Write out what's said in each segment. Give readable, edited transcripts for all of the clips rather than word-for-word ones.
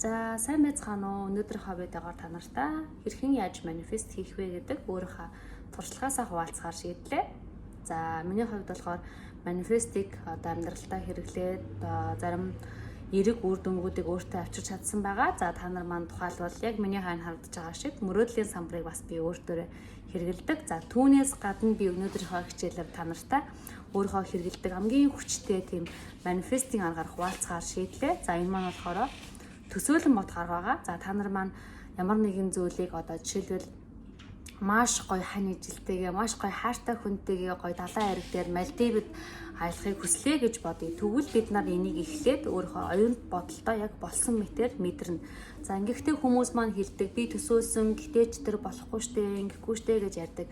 За сайн байцгаана уу? Өнөөдрийнхөө видеогоор та нартай хэрхэн яаж манифест хийх вэ гэдэг өөрийнхөө туршлагаасаа хуваалцахаар шийдлээ. За миний хувьд болохоор манифестыг амьдралдаа хэрэглээд зарим эерэг үр дүнгуудыг өөртөө авчирч чадсан байгаа. За та нар маань тухайлбал яг миний хойно харагдаж байгаа шиг мөрөөдлийн самбарыг бас би өөртөө хэрэгэлдэг. За түүнээс гадна би өнөөдрийнхөө хичээлээр та нартай өөрийнхөө хэрэгэлдэг хамгийн хүчтэй тийм манифестийн аргаар хуваалцахаар шийдлээ. За энэ маань болохоор төсөөлөн бод гар байгаа. За та нар маань ямар нэгэн зүйлийг жишээлбэл маш гоё хань ижилтэйгээ, маш гоё хайртай хүнтэйгээ гоё далайн эрэг дээр Мальдивд аялахыг хүслээ гэж бодъё. Тэгвэл бид нар энийг эхлээд өөрийнхөө оюун бодолтой яг болсон мэтээр мэдэрнэ. За ингэхдээ хүмүүс маань хэлдэг би төсөөлсөн гэтээ ч тэр болохгүй штэ, ингэхгүй штэ гэж ярьдаг.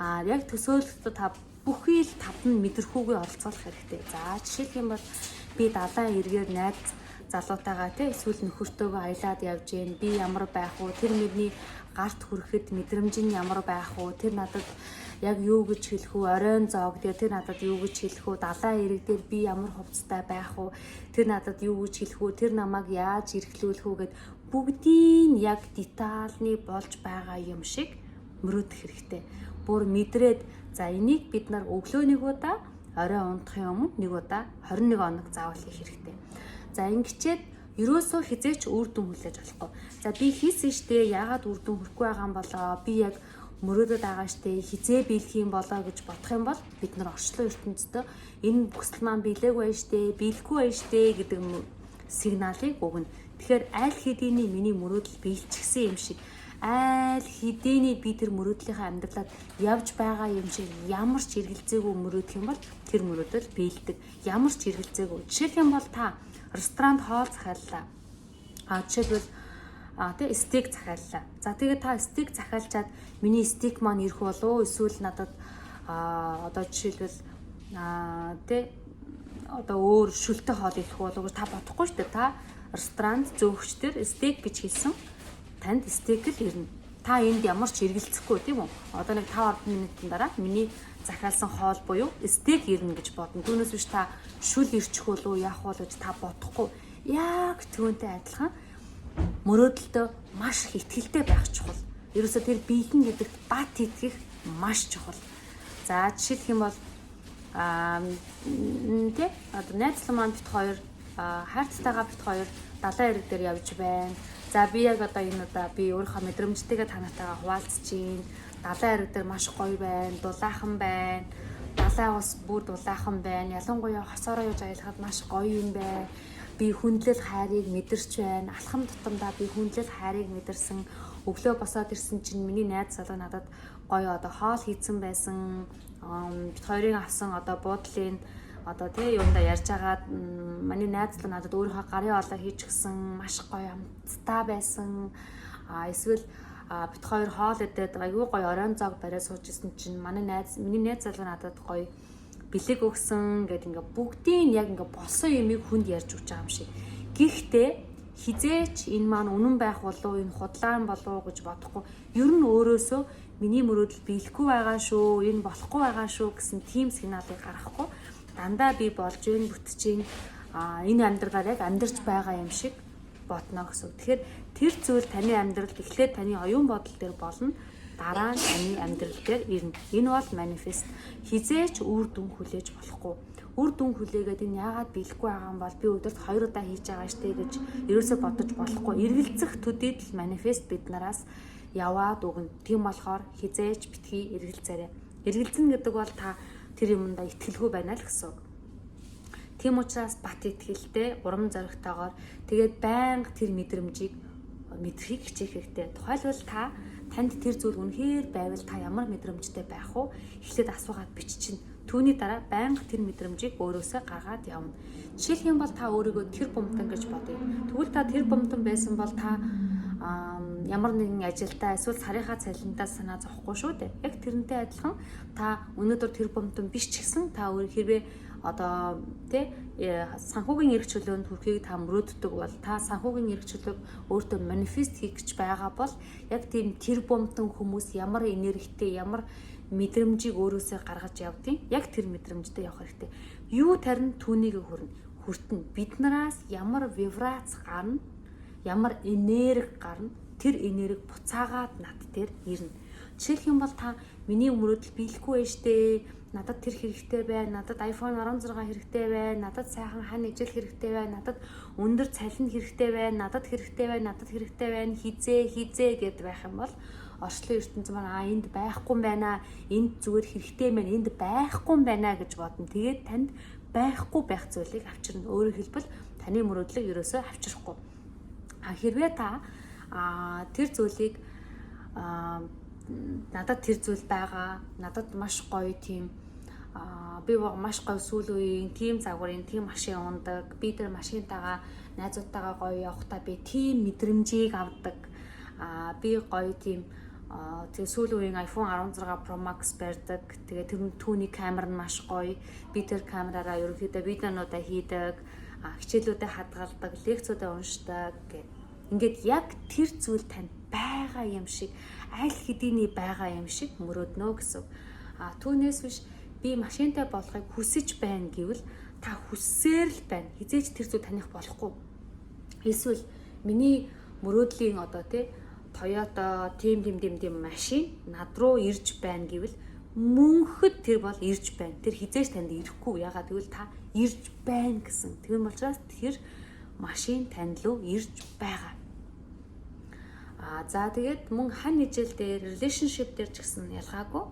Яг төсөөлөлтөд та бүхий л тавд нь мэдрэхүүгээ оролцуулах хэрэгтэй. За жишээлх юм бол би далайн эргээр найз залуутайгаа эсвэл нөхөртөөгөө аялаад явж гин би ямар байх вэ? Тэр миний гарт хүрэхэд мэдрэмж нь ямар байх вэ? Тэр надад яг юу гэж хэлэх үү? Оройн зоог тэр надад юу гэж хэлэх үү? Далайн эрэг дээр би ямар хувцастай байх вэ? Тэр надад юу гэж хэлэх үү? Тэр намайг яаж эрхлүүлэх үү гэд бүгдийн яг детальны болж байгаа юм шиг мөрөөдөх хэрэгтэй. Бүр мэдрээд за энийг бид нар өглөө нэг удаа, оройн унтахын өмнө нэг удаа 21 хоног заавал хийх хэрэгтэй. За ингэчээд ерөөсөө хизээч үр дүн хүлээж болохгүй. За би хийсэн штэ яагаад үр дүн хүрэхгүй байгаа юм болоо? Би яг мөрөөдөд байгаа штэ хизээ биелэх юм болоо гэж бодох юм бол бид нар орчлон ертөнцид энэ бүсэл маань биелээгүй штэ, биелэхгүй штэ гэдэг сигналыг өгнө. Тэгэхээр аль хэдийн миний мөрөөдөл биелчихсэн юм шиг аль хэдийн би тэр мөрөөдлийнхаа амьдралад явж байгаа юм шиг ямар ч эргэлзээгүй мөрөөдөх юм бол тэр мөрөөдөл биелдэг. Ямар ч эргэлзээгүй. Жишээлх юм бол та ресторанд хоол захиаллаа. Жишээлбэл стейк захиаллаа. За тэгээд та стейк захиалчаад миний стейк маань ирэх болов уу? Эсвэл надад жишээлбэл өөр шүлтэй хоол ирэх болов уу гэж та бодохгүй шүү дээ. Та ресторанд зөөгчдөр стейк гэж хэлсэн. Танд стейк л ирнэ. Та энд ямар ч эргэлзэхгүй тийм үү? Одоо нэг 5-10 минутын дараа миний захиалсан хоол буюу стейк ирнэ гэж бодно. Түүнээс биш та шүл ирчих болов уу, яах вэ гэж та бодохгүй. Яг түүнтэй адилхан мөрөөдөлтөө маш их ихтгэлтэй байх чухал. Ерөөсөө тэр биелэн гэдэгт бат итгэх маш чухал. За жишээлх юм бол найзлан маань бит хоёр хайрцагтайгаа бит хоёр далайн эрэг дээр явж байна. За би яг энэ удаа би өөрийнхөө мэдрэмжтэйгээ танайтайгаа хуваалцж чинь далайн эрэг дээр маш гоё байна, дулаахан байна. Далайн ус бүр дулаахан байна. Ялангуяа хосоороо явж аялахад маш гоё юм байна. Би хүндлэл хайрыг мэдэрч байна. Алхам тутамдаа би хүндлэл хайрыг мэдэрсэн. Өглөө босоод ирсэн чинь миний найз залуу надад гоё хоол хийцэн байсан. Бид хоёрын авсан буудлын юунда ярьж агаад миний найз залуу надад өөрийнхөө гарын олоо хийчихсэн. Маш гоё амттай байсан. Эсвэл бит хоёр хоол идээд айгүй гоё оройн зоог бариад сууж исэн чинь миний найз залуу надад гоё бэлэг өгсөн гэдэг бүгдийн яг болсон юмыг хүнд ярьж өгч байгаа юм шиг. Гэхдээ хизээч энэ маань үнэн байх болов энэ худлаан болов гэж бодохгүй. Ер нь өөрөөсөө миний мөрөөдөл биелэхгүй байгаа шүү, энэ болохгүй байгаа шүү гэсэн тийм сигналыг гаргахгүй. Дандаа би болж гин бүтчихин энэ амьдралаар яг амьдарч байгаа юм шиг бодно гэсэн. Тэгэхээр тэр зүйл таны амьдралд эхлээд таны оюун бодол дээр болно. Дараа нь таны амьдрал дээр ирнэ. Энэ бол манифест. Хизээч үр дүн хүлээж болохгүй. Үр дүн хүлээгээд энэ яагаад биелэхгүй байгаа юм бол би өдөрт 2 удаа хийж байгаа штэ гэж ерөөсөө бодож болохгүй. Эргэлзэх төдийд л манифест бид нараас яваад өгнө. Тийм болохоор хизээч битгий эргэлзээрэй. Эргэлзэн гэдэг бол та тэр юмдаа итгэлгүй байна л гэсэн үг. Тийм учраас бат итгэлтэй, урам зоригтойгоор тэгээд байнга тэр мэдрэмжийг мэдрахыг хичээх хэрэгтэй. Тухайлбал танд тэр зүйл үнэхээр байвал та ямар мэдрэмжтэй байх вэ? Эхлээд асуугаад биччихнэ. Түүний дараа байнга тэр мэдрэмжийг өөрөөсөө гаргаад явна. Жишээлх юм бол та өөрийгөө тэр бомтон гэж бодъё. Тэгвэл та тэр бомтон байсан бол та ямар нэгэн ажилдаа эсвэл сарынхаа цалинтаа санаа зовхгүй шүү дээ. Яг тэрнтэй адилхан та өнөөдөр тэр бомтон биш ч гэсэн та өөр хэрвээ санхүүгийн эрх чөлөөнд хүрэхийг та мөрөөддөг бол та санхүүгийн эрх чөлөөг өөртөө манифест хийх гэж байгаа бол яг тийм тэр бомтон хүмүүс ямар энергитэй, ямар мэдрэмжийг өөрөөсөө гаргаж явдیں۔ Яг тэр мэдрэмжтэй явах хэрэгтэй. Юу тарин түүнийг хүртэн. Бид нараас ямар вибрац гарна, ямар энерги гарна, тэр энерги буцаагаад над дээр ирнэ. Жишээлх юм бол та миний мөрөөдөл биелэхгүй байж тээ. Надад тэр хэрэгтэй байна. Надад iPhone 16 хэрэгтэй байна. Надад сайхан хань ижил хэрэгтэй байна. Надад өндөр цалин хэрэгтэй байна. Надад хэрэгтэй байна. Надад хэрэгтэй байна. Хизээ гэд байх юм бол орчлон ертөнц маань энд байхгүй юм байна. Энд зүгээр хэрэгтэй байна. Энд байхгүй юм байна гэж бодно. Тэгээд танд байхгүй байх зүйлийг авчирна. Өөрөөр хэлбэл таны мөрөөдлийг ерөөсөө авчрахгүй. Хэрвээ та тэр зүйлийг надад тэр зүйл байгаа. Надад маш гоё тийм би маш гоё сүүл үеийн тийм загварын тийм машин ундаг. Би тэр машинтайгаа найзуудтайгаа гоё явахдаа би тийм мэдрэмжийг авдаг. Би гоё тийм тэгээ сүүл үеийн iPhone 16 Pro Max барьдаг. Тэгээ тэр түүний камер нь маш гоё. Би тэр камераараа ерөнхийдөө видеонуудаа хийдэг, хичээлүүдэд хадгалдаг, лекцүүдээ уншдаг гэх. Ингээд яг тэр зүйл танд байгаа юм шиг, аль хэдийний байгаа юм шиг мөрөөднө гэсэн. Түүнээс биш би машинтай болохыг хүсэж байна гэвэл та хүссээр л байна. Хизээч тэр зүйл таних болохгүй. Эсвэл миний мөрөөдлийн одоо тий Toyota тийм машин над руу ирж байна гэвэл мөнхөд тэр бол ирж байна. Тэр хизээч танд ирэхгүй. Ягаад гэвэл та ирж байна гэсэн. Тийм учраас тэр машин танд руу ирж байгаа. За тэгээд мөн хань ижил дээр, relationship дээр ч гэсэн ялгаагүй.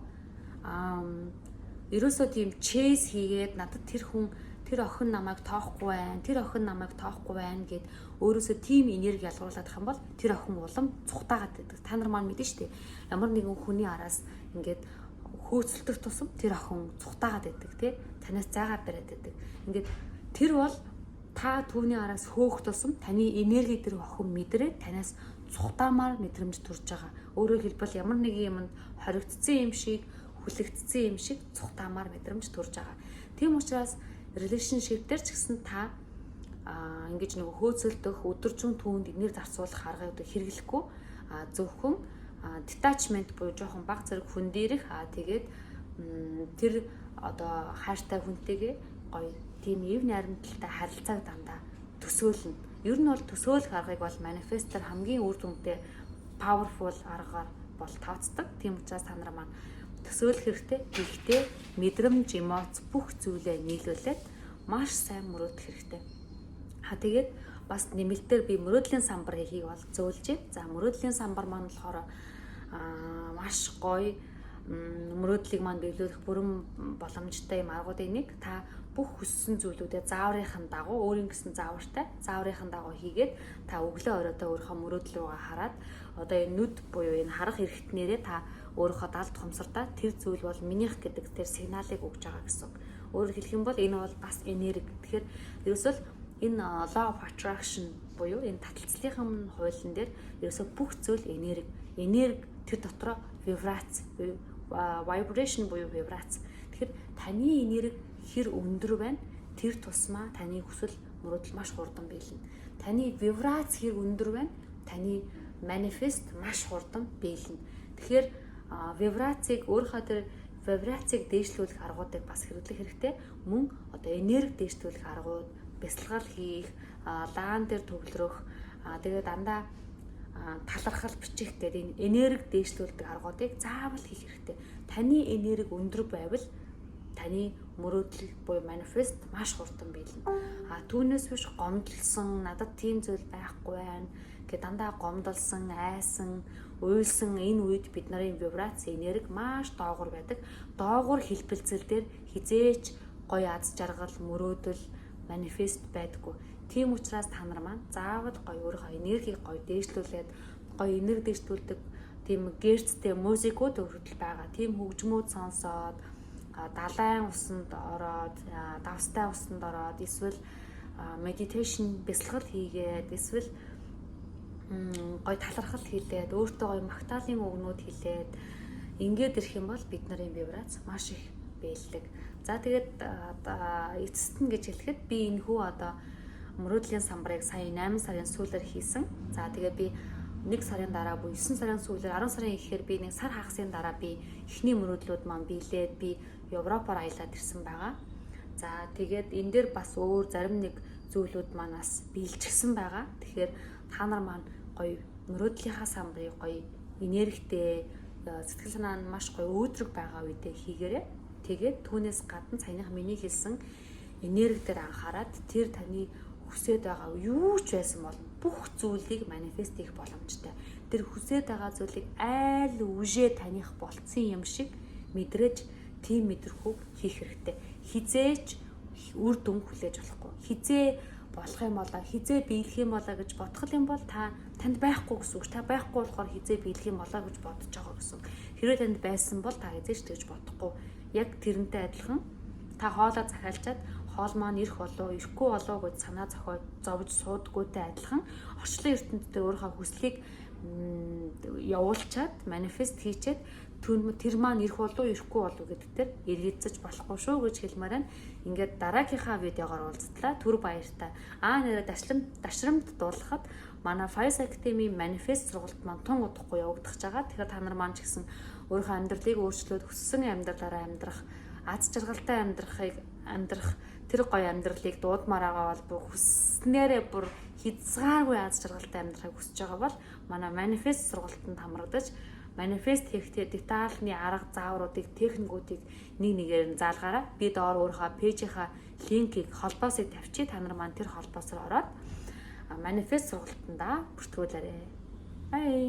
Ерөөсөө тийм chase хийгээд надад тэр охин намайг тоохгүй байна гэд өөрөөсөө тийм энерги ялгуулдаг юм бол тэр охин улам цухтаагаад байдаг. Та нар маань мэдэн штэ. Ямар нэгэн хүний араас ингээд хөөцөлдөх тусам тэр охин цухтаагаад байдаг тий. Танаас зайгаад бариад байдаг. Ингээд тэр бол та түүний араас хөөх тусам таны энерги тэр охин мэдрээд танаас цухтаамаар мэдрэмж төрж байгаа. Өөрөөр хэлбэл ямар нэгэн юмд хоригдсон юм шиг, хүлэгдсэн юм шиг цухтаамаар мэдрэмж төрж байгаа. Тийм учраас relationship дээр ч гэсэн та ингэж нэг хөөцөлдөх, өдөржин түүнд энерги зарцуулах аргыг хэрэглэхгүй зөвхөн detachment буюу жоохон бага зэрэг хүн дээрх тэгээд тэр одоо хайртай хүнтэйгээ гоё тийм эв найрамдалтай харилцааг дандаа төсөөлнө. Ер нь бол төсөөлөх аргыг бол манифестор хамгийн үр дүнтэй powerful аргаар бол тооцдог. Тийм учраас та нар маань төсөөлөх хэрэгтэй. Гэхдээ мэдрэмж, эмоц бүх зүйлээ нийлүүлээд маш сайн мөрөөдөх хэрэгтэй. Тэгээд бас нэмэлтээр би мөрөөдлийн самбар хийхийг бол зөөлж байна. За мөрөөдлийн самбар маань болохоор маш гоё мөрөөдлийг маань биелүүлэх бүрэн боломжтой юм аргуудын нэг. Та бүх хүссэн зүйлүүдээ зааврынхын дагуу өөрийн гэсэн зааврынхын дагуу хийгээд та өглөө оройдоо өөрийнхөө мөрөөдөл рүүгээ хараад одоо энэ нүд буюу энэ харах эрхтнэрээ та өөрийнхөө далд хомсордаа тэр зүйл бол минийх гэдэг тэр сигналыг өгж байгаа гэсэн. Өөрөөр хэлэх юм бол энэ бол бас энерги. Тэгэхээр ерөөсөө энэ law of attraction буюу энэ таталцлынхын хуулийн дээр ерөөсөө бүх зүйл энерги. Энерги тэр дотроо вибрац буюу vibration буюу вибрац. Тэгэхээр таны энерги хэр өндөр байна, тэр тусмаа таны хүсэл мөрөөдөл маш хурдан биелнэ. Таны вибрац хэр өндөр байна, таны манифест маш хурдан биелнэ. Тэгэхээр вибрацийг өөрийнхөө тэр вибрацийг дээшлүүлэх аргуудыг бас хэрэглэх хэрэгтэй. Мөн одоо энерги дээшлүүлэх аргууд, бясалгал хийх, лаан дээр төвлөрөх, тэгээд дандаа талархал бичих гэдэг энэ энерги дээшлүүлдэг аргуудыг заавал хийх хэрэгтэй. Таны энерги өндөр байвал таны мөрөөдөл буюу манифест маш хурдан биелнэ. Түүнээс биш гомдлсон, надад тийм зүйл байхгүй байна гэдэг дандаа гомдолсон, айсан, уйлсан энэ үед бид нарын вибрац энерги маш доогуур байдаг. Доогуур хэлбэлцэл дээр хизээч гоё аз жаргал, мөрөөдөл, манифест байдаггүй. Тийм учраас та нар маань заавал гоё өөрийнхөө энергийг гоё дээшлүүлээд гоё энерги дээшлүүлдэг тийм гэрцтэй музикууд өргөдөл байгаа. Тийм хөгжмүүд сонсоод далайн усанд ороод, давстай усанд ороод, эсвэл meditation бясалгал хийгээд, эсвэл гоё талархал хийлээд, өөртөө гоё магтаалын үгнүүд хэлээд ингээд ирэх юм бол бид нарын вибрац маш их биелдэг. За тэгээд эцэст нь гэж хэлэхэд би энэ хүү одоо мөрөөдлийн самбарыг сая 8 сарын сүүлээр хийсэн. За тэгээд би 1 сарын дараа буюу 9 сарын сүүлээр 10 сарын ихээр би нэг сар хагасын дараа би эхний мөрөөдлүүд маань биелээд би Европоор аялаад ирсэн байгаа. За тэгээд энэ дээр бас өөр зарим нэг зүйлүүд маань бас биелчихсэн байгаа. Тэгэхээр та нар маань гоё мөрөөдлийнхаа самбарыг гоё энергитэй сэтгэл санаа нь маш гоё өөдрөг байгаа үедээ хийгээрэй. Тэгээд түүнээс гадна саяных миний хэлсэн энерги дээр анхаарад тэр таны хүсэж байгаа юу ч байсан бол бүх зүйлийг манифест хийх боломжтой. Тэр хүсэж байгаа зүйлийг айл үжээ таних болцсон юм шиг мэдрэж тийм мэдрэхүүг хийх хэрэгтэй. Хизээч үр дүн хүлээж болохгүй. Хизээ болох юм болоо, хизээ биелэх юм болоо гэж бодох юм бол танд байхгүй гэсэн үг. Та байхгүй болохоор хизээ биелэх юм болоо гэж бодож байгаа гэсэн. Хэрвээ танд байсан бол та хизээч тэгж бодохгүй. Яг тэрнтэй адилхан та хоолоо захиалчаад хоол маань ирэх болоо, ирэхгүй болоо гэж санаа зовж суудгүйтэй адилхан орчлон ертөнцид өөрийнхөө хүслийг явуулчаад манифест хийчээд тэр маань ирэх болоо, ирэхгүй болоо гэдэгтэр эргэцэж болохгүй шүү гэж хэлмээр байна. Ингээд дараагийнхаа видеогоор уулзтлаа. Түр баяртай. Нэрээ дашрамд дуулахад манай Fires Academy манифест сургалт маань тун удахгүй явагдаж байгаа. Тэгэхээр та нар маань ч гэсэн өөрийнхөө амьдралыг өөрчлөөд хүссэн амьдралаараа амьдрах, аз жаргалтай амьдрах тэр гоё амьдралыг дуудмаар байгаа бол бүр хүснээрээ бүр хязгааргүй аз жаргалтай амьдрахыг хүсэж байгаа бол манай манифест сургалтанд хамрагдаж манифест хийхдээ детальны арга заавруудыг, техникүүдийг нэг нэгээр нь заалгаараа би доор өөрийнхөө пэйжийнхаа линкийг холбоосыг тавьчих. Та нар маань тэр холбоосоор ороод манифест сургалтандаа бүртгүүлээрэй. Бай.